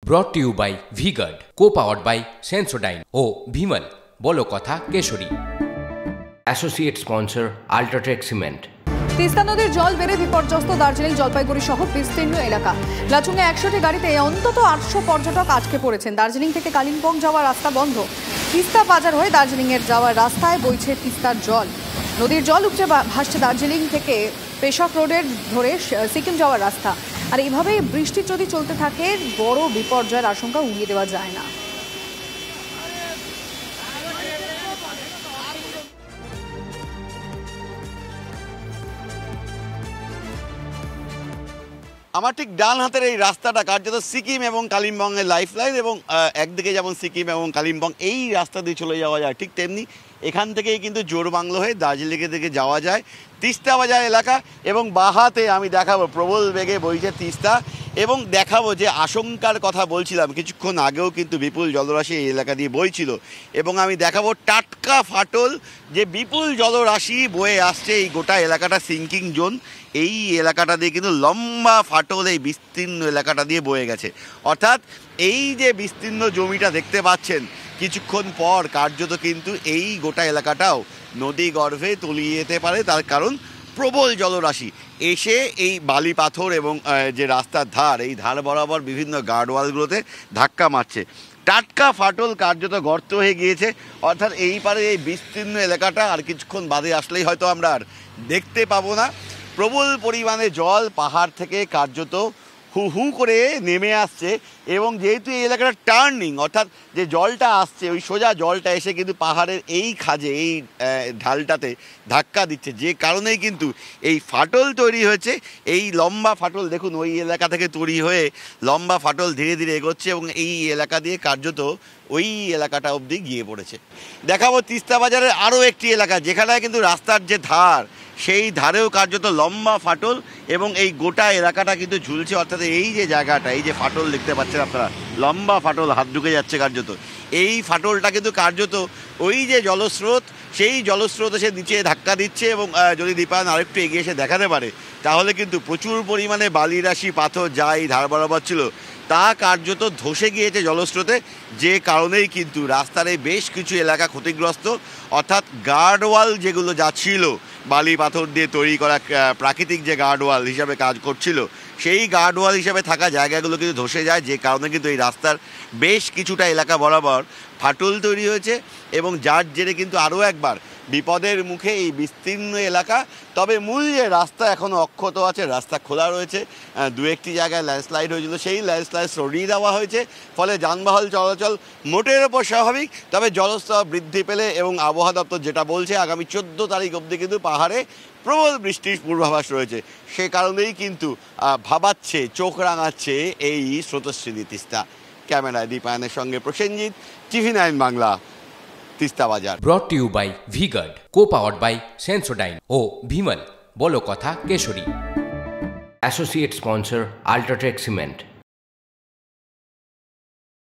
brought to you by V-Guard, co-powered by Sensodyne O Vimal বলো কথা Kesari. Associate sponsor UltraTech cement. Teesta নদীর জল বেড়ে বিপর্যস্ত দার্জিলিং জলপাইগুড়ি সহ বিস্তীর্ণ এলাকা। লাচুংয়ে ১০০টি গাড়িতে অন্তত ৮০০ পর্যটক আটকে পড়েছেন। দার্জিলিং থেকে কালিম্পং যাওয়ার রাস্তা বন্ধ। তিস্তা বাজার হয়ে দার্জিলিংয়ের যাওয়ার রাস্তায় বইছে তিস্তার জল। নদীর জল উপচে ভাসছে দার্জিলিং থেকে পেশক রোডের ধরে সিকিম যাওয়ার রাস্তা। আর এইভাবেই বৃষ্টি যদি চলতে থাকে বড় বিপর্যয়ের আশঙ্কা উড়িয়ে দেওয়া যায় না। আমার ঠিক ডান হাতের এই রাস্তাটা কার্যত সিকিম এবং কালিম্পংয়ের লাইফ লাইন, এবং একদিকে যেমন সিকিম এবং কালিম্পং এই রাস্তা দিয়ে চলে যাওয়া যায়, ঠিক তেমনি এখান থেকেই কিন্তু জোরবাংলো হয়ে দার্জিলিংয়ের দিকে যাওয়া যায়। তিস্তা বাজার এলাকা এবং বাহাতে আমি দেখাবো প্রবল বেগে বইছে তিস্তা, এবং দেখাবো যে আশঙ্কার কথা বলছিলাম কিছুক্ষণ আগেও কিন্তু বিপুল জলরাশি এই এলাকা দিয়ে বইছিল, এবং আমি দেখাবো টাটকা ফাটল যে বিপুল জলরাশি বয়ে আসছে। এই গোটা এলাকাটা সিঙ্কিং জোন, এই এলাকাটা দিয়ে কিন্তু লম্বা ফাটল এই বিস্তীর্ণ এলাকাটা দিয়ে বয়ে গেছে। অর্থাৎ এই যে বিস্তীর্ণ জমিটা দেখতে পাচ্ছেন, কিছুক্ষণ পর কার্যত কিন্তু এই গোটা এলাকাটাও নদী গর্ভে তলিয়ে যেতে পারে। তার কারণ প্রবল জলরাশি এসে এই বালি পাথর এবং যে রাস্তার ধার, এই ধার বরাবর বিভিন্ন গার্ডওয়ালগুলোতে ধাক্কা মারছে। টাটকা ফাটল কার্যত গর্ত হয়ে গিয়েছে। অর্থাৎ এই পারে এই বিস্তীর্ণ এলাকাটা আর কিছুক্ষণ বাদে আসলেই হয়তো আমরা আর দেখতে পাবো না। প্রবল পরিমাণে জল পাহাড় থেকে কার্যত হু হু করে নেমে আসছে, এবং যেহেতু এই এলাকাটা টার্নিং, অর্থাৎ যে জলটা আসছে ওই সোজা জলটা এসে কিন্তু পাহাড়ের এই খাজে, এই ঢালটাতে ধাক্কা দিচ্ছে, যে কারণেই কিন্তু এই ফাটল তৈরি হয়েছে। এই লম্বা ফাটল দেখুন ওই এলাকা থেকে তৈরি হয়ে লম্বা ফাটল ধীরে ধীরে এগোচ্ছে, এবং এই এলাকা দিয়ে কার্যত ওই এলাকাটা অবধি গিয়ে পড়েছে। দেখাবো তিস্তা বাজারের আরও একটি এলাকা যেখানে কিন্তু রাস্তার যে ধার, সেই ধারেও কার্যত লম্বা ফাটল, এবং এই গোটা এলাকাটা কিন্তু ঝুলছে। অর্থাৎ এই যে জায়গাটা, এই যে ফাটল দেখতে পাচ্ছেন আপনারা, লম্বা ফাটল হাত ঢুকে যাচ্ছে কার্যত। এই ফাটলটা কিন্তু কার্যত ওই যে জলস্রোত, সেই জলস্রোত এসে নিচে ধাক্কা দিচ্ছে, এবং যদি দীপায়ন আরেকটু এগিয়ে এসে দেখাতে পারে তাহলে কিন্তু প্রচুর পরিমাণে বালিরাশি পাথর যা এই ধার বরাবর ছিল তা কার্যত ধসে গিয়েছে জলস্রোতে, যে কারণেই কিন্তু রাস্তার এই বেশ কিছু এলাকা ক্ষতিগ্রস্ত। অর্থাৎ গার্ডওয়াল যেগুলো যা ছিল বালি পাথর দিয়ে তৈরি করা প্রাকৃতিক যে গার্ডওয়াল হিসাবে কাজ করছিল, সেই গার্ডওয়াল হিসাবে থাকা জায়গাগুলো কিন্তু ধসে যায়, যে কারণে কিন্তু এই রাস্তার বেশ কিছুটা এলাকা বরাবর ফাটল তৈরি হয়েছে, এবং যার জেরে কিন্তু আরও একবার বিপদের মুখে এই বিস্তীর্ণ এলাকা। তবে মূল যে রাস্তা এখনও অক্ষত আছে, রাস্তা খোলা রয়েছে। দু একটি জায়গায় ল্যান্ডস্লাইড হয়েছিল, সেই ল্যান্ডস্লাইড সরিয়ে দেওয়া হয়েছে, ফলে যানবাহন চলাচল মোটের ওপর স্বাভাবিক। তবে জলস্তর বৃদ্ধি পেলে, এবং আবহাওয়া দপ্তর যেটা বলছে আগামী 14 তারিখ অবধি কিন্তু পাহাড়ে প্রবল বৃষ্টির পূর্বাভাস রয়েছে, সে কারণেই কিন্তু ভাবাচ্ছে, চোখ রাঙাচ্ছে এই স্রোতস্বিনী তিস্তা। ক্যামেরায় দীপায়নের সঙ্গে প্রসেনজিৎ, TV9 বাংলা, তিস্তা বাজার। brought to you by V-Guard, co-powered by Sensodyne O Vimal বলো কথা Kesari. Associate sponsor UltraTech cement.